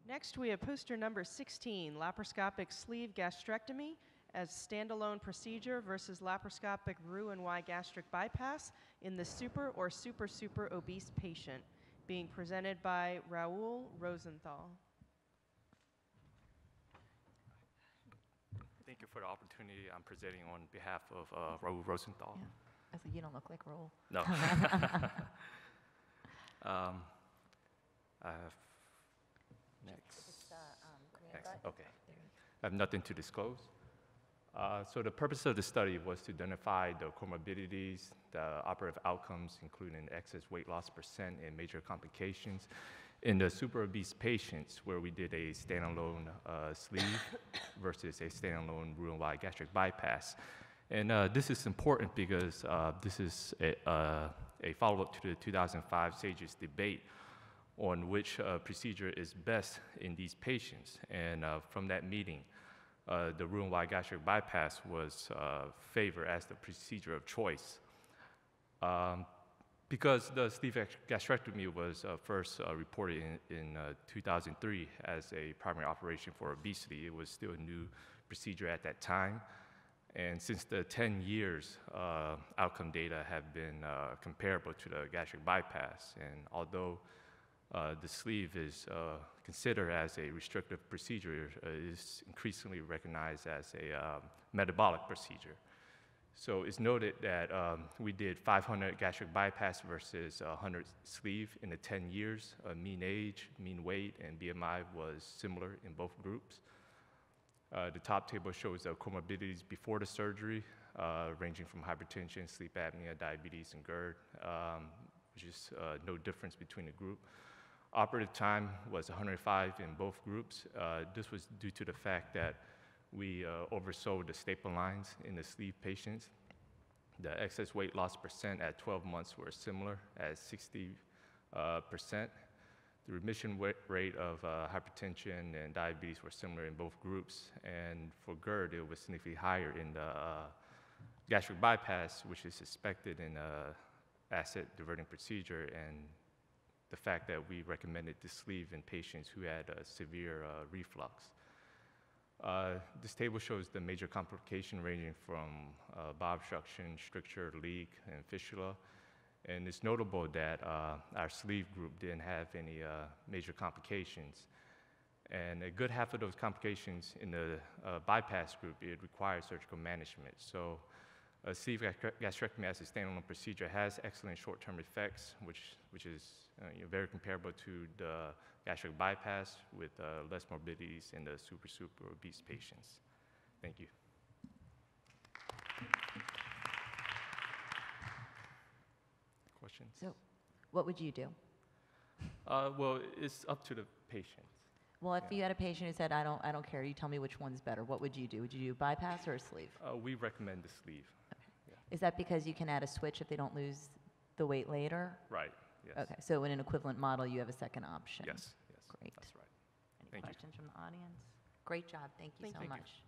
Next, we have poster number 16, laparoscopic sleeve gastrectomy as standalone procedure versus laparoscopic Roux-En-Y gastric bypass in the super or super obese patient, being presented by Raul Rosenthal. Thank you for the opportunity. I'm presenting on behalf of Raul Rosenthal. Yeah. I said, you don't look like Raul. No. I have next. Next. Okay. I have nothing to disclose. So the purpose of the study was to identify the comorbidities, the operative outcomes, including excess weight loss percent and major complications in the super obese patients where we did a standalone sleeve versus a standalone Roux-En-Y gastric bypass. And this is important because this is a follow-up to the 2005 SAGES debate on which procedure is best in these patients. And from that meeting, the Roux-En-Y gastric bypass was favored as the procedure of choice. Because the sleeve gastrectomy was first reported in 2003 as a primary operation for obesity, it was still a new procedure at that time. And since the 10 years, outcome data have been comparable to the gastric bypass. And although the sleeve is considered as a restrictive procedure, it is increasingly recognized as a metabolic procedure. So it's noted that we did 500 gastric bypass versus 100 sleeve in the 10 years. Mean age, mean weight, and BMI was similar in both groups. The top table shows the comorbidities before the surgery, ranging from hypertension, sleep apnea, diabetes, and GERD, which is no difference between the group. Operative time was 105 in both groups. This was due to the fact that we oversold the staple lines in the sleeve patients. The excess weight loss percent at 12 months were similar at 60%. The remission rate of hypertension and diabetes were similar in both groups. And for GERD, it was significantly higher in the gastric bypass, which is suspected in acid diverting procedure, and the fact that we recommended the sleeve in patients who had severe reflux. This table shows the major complication ranging from bowel obstruction, stricture, leak, and fistula. And it's notable that our sleeve group didn't have any major complications. And a good half of those complications in the bypass group, it requires surgical management. So a sleeve gastrectomy as a standalone procedure has excellent short-term effects, which is very comparable to the gastric bypass with less morbidities in the super obese patients. Thank you. Questions? So what would you do? Well, it's up to the patient. Well, if you had a patient who said, I don't care, you tell me which one's better, what would you do? Would you do a bypass or a sleeve? We recommend the sleeve. Okay. Yeah. Is that because you can add a switch if they don't lose the weight later? Right, yes. Okay, so in an equivalent model, you have a second option. Yes, yes. Great. That's right. Any questions from the audience? Great job. Thank you so much.